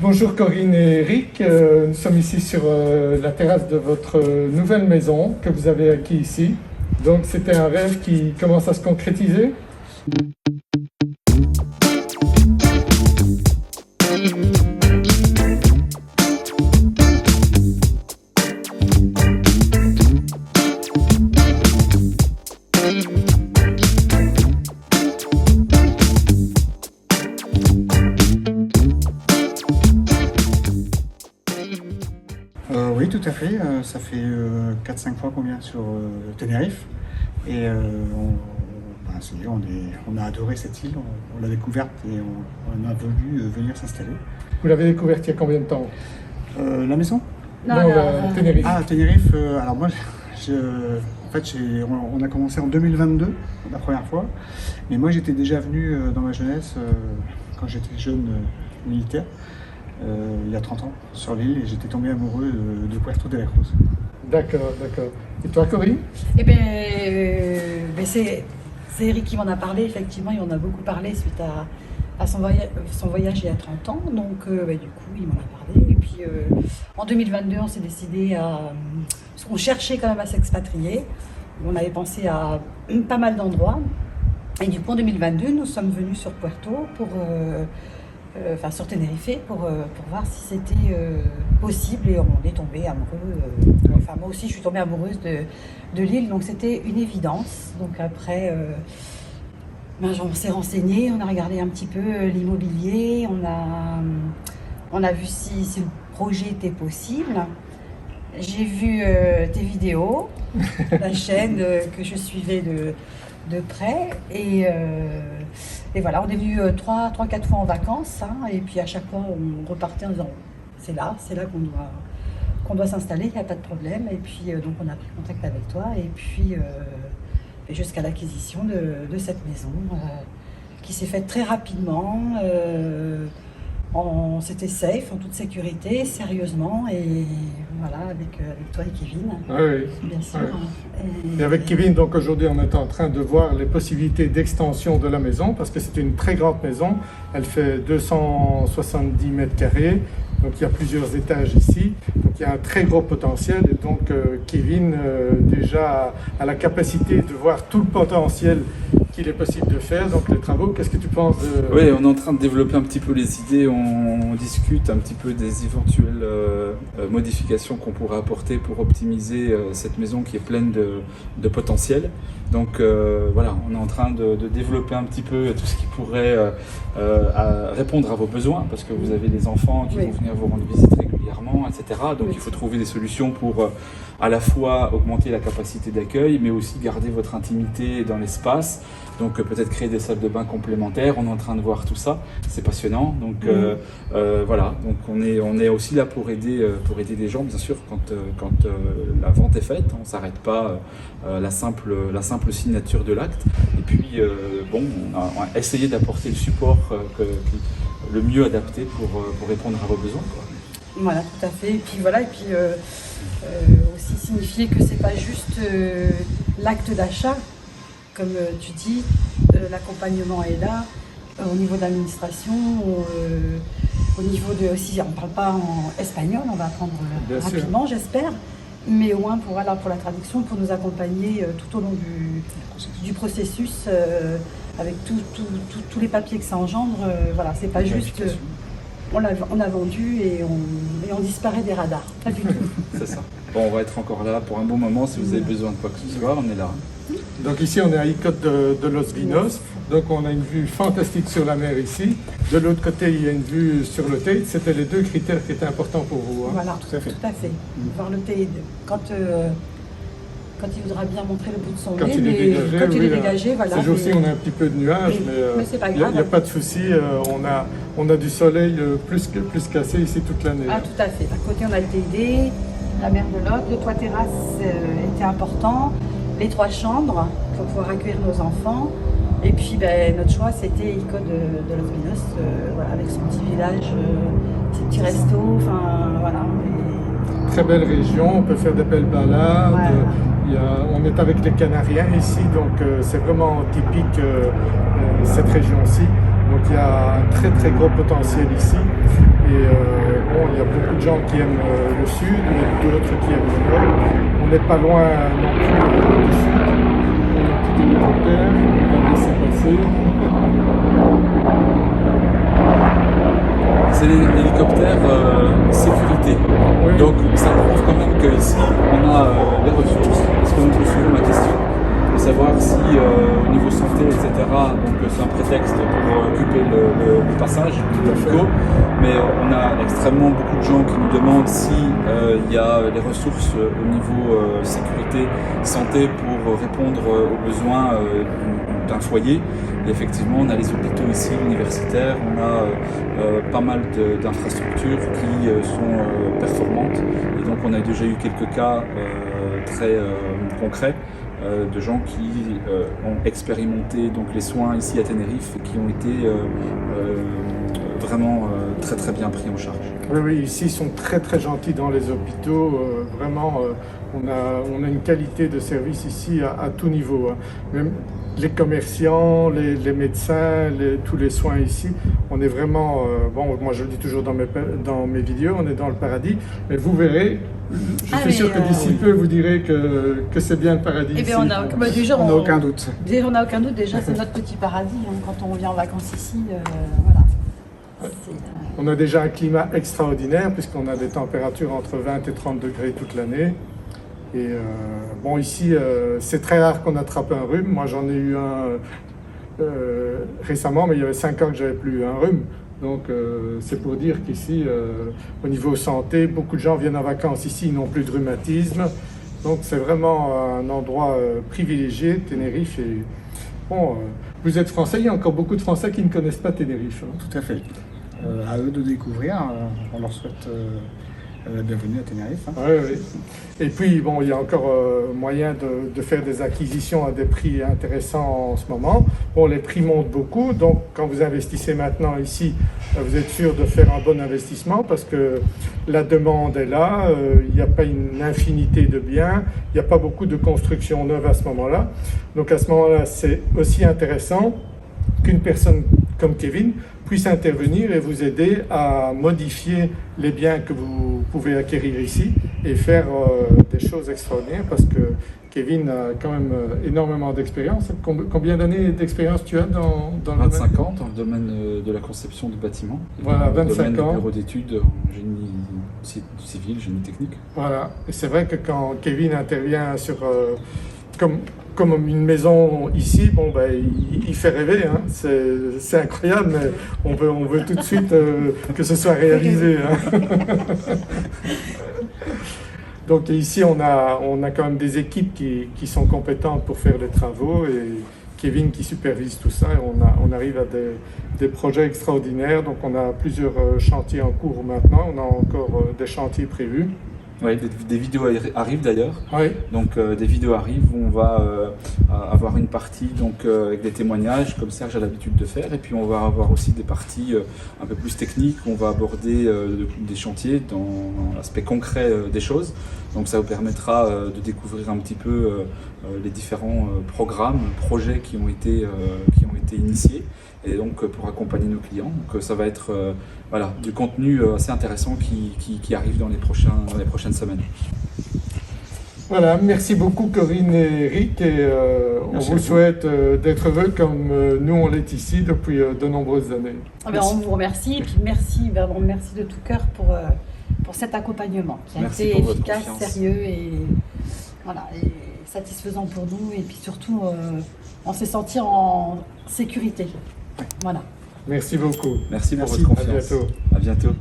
Bonjour Corinne et Eric, nous sommes ici sur la terrasse de votre nouvelle maison que vous avez acquis ici. Donc c'était un rêve qui commence à se concrétiser? Oui, tout à fait. Ça fait 4-5 fois qu'on vient sur Tenerife. Et ça y est, on a adoré cette île, on l'a découverte et on a voulu venir s'installer. Vous l'avez découverte il y a combien de temps? La maison? Non, Tenerife. Ah, Tenerife, alors moi, en fait, on a commencé en 2022, la première fois. Mais moi, j'étais déjà venu dans ma jeunesse, quand j'étais jeune militaire. Il y a 30 ans sur l'île et j'étais tombé amoureux de Puerto de la Cruz. D'accord, d'accord. Et toi Corinne? Eh bien, c'est Eric qui m'en a parlé, effectivement, il en a beaucoup parlé suite à son voyage il y a 30 ans, donc du coup il m'en a parlé. Et puis en 2022 on s'est décidé parce qu'on cherchait quand même à s'expatrier, on avait pensé à pas mal d'endroits, et du coup en 2022 nous sommes venus sur Puerto sur Tenerife pour voir si c'était possible, et on est tombé amoureux. Enfin, moi aussi je suis tombée amoureuse de l'île, donc c'était une évidence. Donc après, on s'est renseigné, on a regardé un petit peu l'immobilier, on a vu si le projet était possible. J'ai vu tes vidéos, la chaîne que je suivais de près, et voilà, on est venu 3-4 fois en vacances, et puis à chaque fois on repartait en disant c'est là qu'on doit s'installer, il n'y a pas de problème. Et puis donc on a pris contact avec toi, et puis jusqu'à l'acquisition de cette maison qui s'est faite très rapidement. C'était safe, en toute sécurité, sérieusement, et voilà, avec toi et Kevin, Oui, bien sûr. Oui. Et avec Kevin, donc aujourd'hui, on est en train de voir les possibilités d'extension de la maison, parce que c'est une très grande maison. Elle fait 270 mètres carrés, donc il y a plusieurs étages ici. Donc il y a un très gros potentiel, et donc Kevin déjà a la capacité de voir tout le potentiel qu'il est possible de faire, donc les travaux. Qu'est-ce que tu penses de... Oui, on est en train de développer un petit peu les idées, on discute un petit peu des éventuelles modifications qu'on pourrait apporter pour optimiser cette maison qui est pleine de potentiel. Donc voilà, on est en train de développer un petit peu tout ce qui pourrait répondre à vos besoins, parce que vous avez des enfants qui vont venir vous rendre visite régulièrement, etc. Donc il faut trouver des solutions pour à la fois augmenter la capacité d'accueil, mais aussi garder votre intimité dans l'espace. Donc peut-être créer des salles de bain complémentaires. On est en train de voir tout ça, c'est passionnant. Donc voilà, donc on est aussi là pour aider les gens, bien sûr, quand la vente est faite. On ne s'arrête pas la simple signature de l'acte. Et puis on a essayé d'apporter le support le mieux adapté pour répondre à vos besoins, quoi. Voilà, tout à fait. Et puis voilà, aussi signifier que c'est pas juste l'acte d'achat, comme tu dis, l'accompagnement est là, au niveau de l'administration, au niveau de aussi, on ne parle pas en espagnol, on va apprendre rapidement, j'espère, mais au moins pour la traduction, pour nous accompagner tout au long du processus, avec tous les papiers que ça engendre. Voilà, c'est pas juste on a vendu et on disparaît des radars, pas du tout. C'est ça. Bon, on va être encore là pour un bon moment. Si vous avez besoin de quoi que ce soit, on est là. Donc ici on est à Icôte de Los Vinos, donc on a une vue fantastique sur la mer ici. De l'autre côté il y a une vue sur le Teide. C'était les deux critères qui étaient importants pour vous, hein? Voilà, tout à fait. Voir le Teide quand il voudra bien montrer le bout de son nez, quand il est dégagé, voilà. Ces jours-ci on a un petit peu de nuages, mais c'est pas il grave. n'y a pas de souci, on a du soleil plus qu'assez ici toute l'année. Ah, tout à fait. À côté on a le Teide, la mer de l'Aude, le toit terrasse était important, les 3 chambres pour pouvoir accueillir nos enfants. Et puis notre choix c'était Icôte de Los Vinos, voilà, avec son petit village, ses petits restos, enfin voilà. Très belle région, on peut faire des belles balades. Voilà. On est avec les Canariens ici, donc c'est vraiment typique cette région-ci. Donc il y a un très très gros potentiel ici. Et y a beaucoup de gens qui aiment le sud et d'autres qui aiment le nord. On n'est pas loin non plus du sud. On a un petit hélicoptère, on va le laisser passer. C'est l'hélicoptère sécurité. Oui. Donc ça prouve quand même qu'ici on a les ressources. Parce qu'on me pose souvent la question de savoir si au niveau santé, etc., donc c'est un prétexte pour occuper le passage du Pico. Mais on a extrêmement beaucoup de gens qui nous demandent si il y a les ressources au niveau sécurité, santé pour répondre aux besoins d'un foyer. Et effectivement, on a les hôpitaux ici, universitaires, on a pas mal d'infrastructures qui sont performantes. Et donc on a déjà eu quelques cas très concrets de gens qui ont expérimenté donc, les soins ici à Tenerife et qui ont été vraiment très très bien pris en charge. Oui, oui, ici ils sont très très gentils dans les hôpitaux. Vraiment, on a une qualité de service ici à tout niveau. Hein. Même les commerçants, les médecins, tous les soins ici, on est vraiment, bon, moi je le dis toujours dans mes vidéos, on est dans le paradis, mais vous verrez, je suis sûr que d'ici peu vous direz que c'est bien le paradis ici. On n'a aucun doute. On n'a aucun doute, déjà c'est notre petit paradis, hein, quand on vient en vacances ici, voilà. On a déjà un climat extraordinaire puisqu'on a des températures entre 20 et 30 degrés toute l'année. Et bon, ici, c'est très rare qu'on attrape un rhume. Moi, j'en ai eu un récemment, mais il y avait 5 ans que j'avais plus eu un rhume. Donc, c'est pour dire qu'ici, au niveau santé, beaucoup de gens viennent en vacances ici, ils n'ont plus de rhumatisme. Donc, c'est vraiment un endroit privilégié, Tenerife. Et bon, vous êtes français, il y a encore beaucoup de Français qui ne connaissent pas Tenerife. Hein. Tout à fait. À eux de découvrir, on leur souhaite la bienvenue à Tenerife. Hein. Oui, oui. Et puis, bon, il y a encore moyen de faire des acquisitions à des prix intéressants en ce moment. Bon, les prix montent beaucoup, donc quand vous investissez maintenant ici, vous êtes sûr de faire un bon investissement parce que la demande est là, il n'y a pas une infinité de biens, il n'y a pas beaucoup de constructions neuves à ce moment-là. Donc à ce moment-là, c'est aussi intéressant qu'une personne comme Kevin puisse intervenir et vous aider à modifier les biens que vous pouvez acquérir ici et faire des choses extraordinaires parce que Kevin a quand même énormément d'expérience. Combien d'années d'expérience tu as dans le 25 ans dans le domaine de la conception de bâtiments. Voilà, dans 25 le domaine ans. du bureau d'études en génie civil, génie technique. Voilà, et c'est vrai que quand Kevin intervient sur comme une maison ici, bon ben il fait rêver, hein. C'est incroyable, mais on veut tout de suite que ce soit réalisé. Hein. Donc ici on a quand même des équipes qui sont compétentes pour faire les travaux et Kevin qui supervise tout ça et on arrive à des projets extraordinaires. Donc on a plusieurs chantiers en cours maintenant, on a encore des chantiers prévus. Oui, des vidéos arrivent d'ailleurs. Oui. Donc des vidéos arrivent où on va avoir une partie donc, avec des témoignages comme Serge a l'habitude de faire et puis on va avoir aussi des parties un peu plus techniques où on va aborder des chantiers dans l'aspect concret des choses. Donc ça vous permettra de découvrir un petit peu les différents projets qui ont été initiés et donc pour accompagner nos clients. Donc ça va être voilà, du contenu assez intéressant qui arrive dans les prochaines semaines. Voilà, merci beaucoup Corinne et Eric et on vous souhaite d'être heureux comme nous on l'est ici depuis de nombreuses années. On vous remercie et puis merci de tout cœur pour cet accompagnement qui a été efficace, sérieux et, voilà, et satisfaisant pour nous et puis surtout on s'est senti en sécurité. Voilà. Merci beaucoup. Merci pour votre confiance. À bientôt. À bientôt.